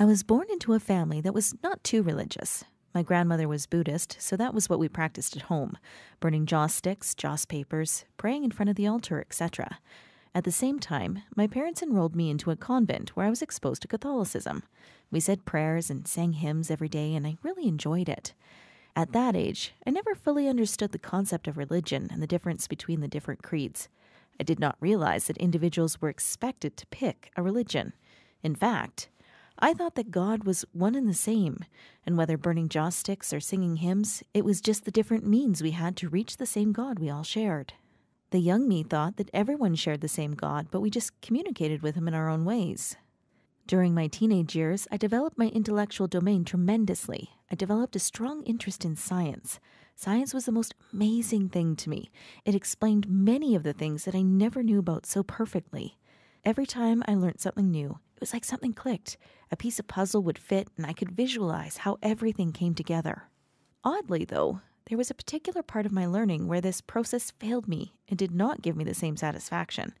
I was born into a family that was not too religious. My grandmother was Buddhist, so that was what we practiced at home, burning joss sticks, joss papers, praying in front of the altar, etc. At the same time, my parents enrolled me into a convent where I was exposed to Catholicism. We said prayers and sang hymns every day, and I really enjoyed it. At that age, I never fully understood the concept of religion and the difference between the different creeds. I did not realize that individuals were expected to pick a religion. In fact, I thought that God was one and the same, and whether burning joss sticks or singing hymns, it was just the different means we had to reach the same God we all shared. The young me thought that everyone shared the same God, but we just communicated with him in our own ways. During my teenage years, I developed my intellectual domain tremendously. I developed a strong interest in science. Science was the most amazing thing to me. It explained many of the things that I never knew about so perfectly. Every time I learned something new, it was like something clicked. A piece of puzzle would fit, and I could visualize how everything came together. Oddly, though, there was a particular part of my learning where this process failed me and did not give me the same satisfaction.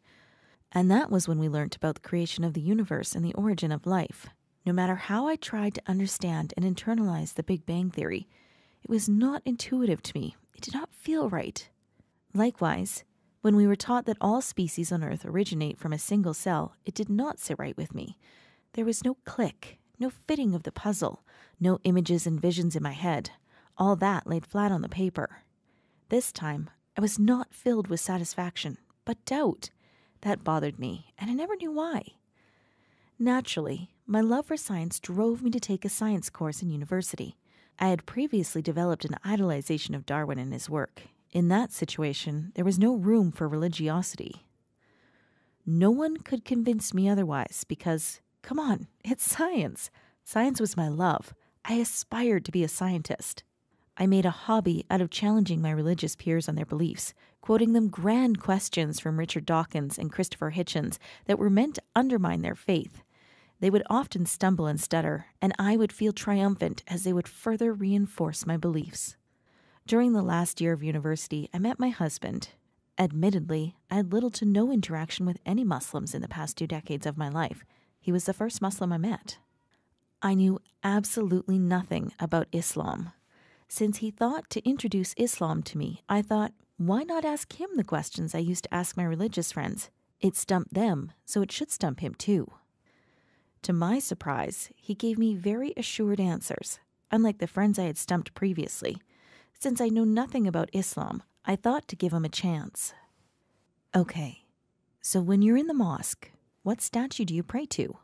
And that was when we learnt about the creation of the universe and the origin of life. No matter how I tried to understand and internalize the Big Bang Theory, it was not intuitive to me. It did not feel right. Likewise, when we were taught that all species on Earth originate from a single cell, it did not sit right with me. There was no click, no fitting of the puzzle, no images and visions in my head. All that laid flat on the paper. This time, I was not filled with satisfaction, but doubt. That bothered me, and I never knew why. Naturally, my love for science drove me to take a science course in university. I had previously developed an idolization of Darwin and his work. In that situation, there was no room for religiosity. No one could convince me otherwise because, come on, it's science. Science was my love. I aspired to be a scientist. I made a hobby out of challenging my religious peers on their beliefs, quoting them grand questions from Richard Dawkins and Christopher Hitchens that were meant to undermine their faith. They would often stumble and stutter, and I would feel triumphant as they would further reinforce my beliefs. During the last year of university, I met my husband. Admittedly, I had little to no interaction with any Muslims in the past 2 decades of my life. He was the first Muslim I met. I knew absolutely nothing about Islam. Since he thought to introduce Islam to me, I thought, why not ask him the questions I used to ask my religious friends? It stumped them, so it should stump him too. To my surprise, he gave me very assured answers, unlike the friends I had stumped previously. Since I know nothing about Islam, I thought to give him a chance. Okay, so when you're in the mosque, what statue do you pray to?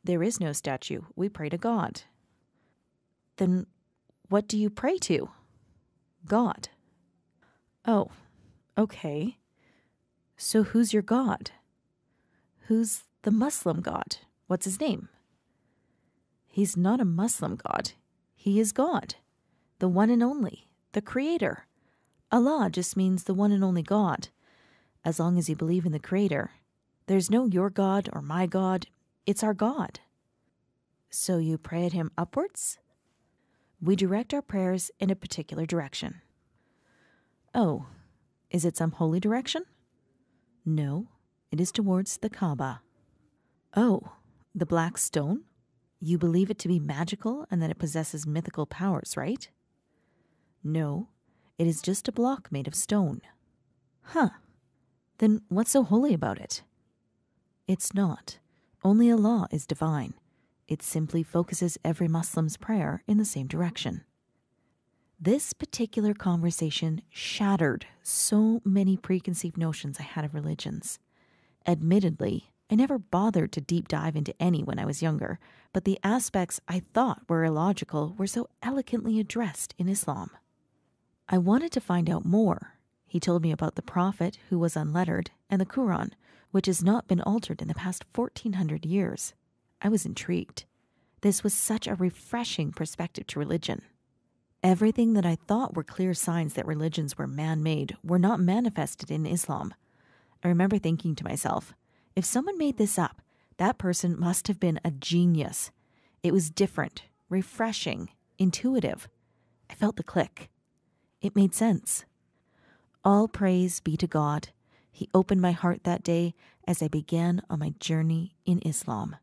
There is no statue. We pray to God. Then what do you pray to? God. Oh, okay. So who's your God? Who's the Muslim God? What's his name? He's not a Muslim God. He is God, the one and only, the Creator. Allah just means the one and only God. As long as you believe in the Creator, there's no your God or my God. It's our God. So you pray at him upwards? We direct our prayers in a particular direction. Oh, is it some holy direction? No, it is towards the Kaaba. Oh, the black stone? You believe it to be magical and that it possesses mythical powers, right? No, it is just a block made of stone. Huh. Then what's so holy about it? It's not. Only Allah is divine. It simply focuses every Muslim's prayer in the same direction. This particular conversation shattered so many preconceived notions I had of religions. Admittedly, I never bothered to deep dive into any when I was younger, but the aspects I thought were illogical were so elegantly addressed in Islam. I wanted to find out more. He told me about the Prophet, who was unlettered, and the Quran, which has not been altered in the past 1400 years. I was intrigued. This was such a refreshing perspective to religion. Everything that I thought were clear signs that religions were man-made were not manifested in Islam. I remember thinking to myself, if someone made this up, that person must have been a genius. It was different, refreshing, intuitive. I felt the click. It made sense. All praise be to God. He opened my heart that day as I began on my journey in Islam.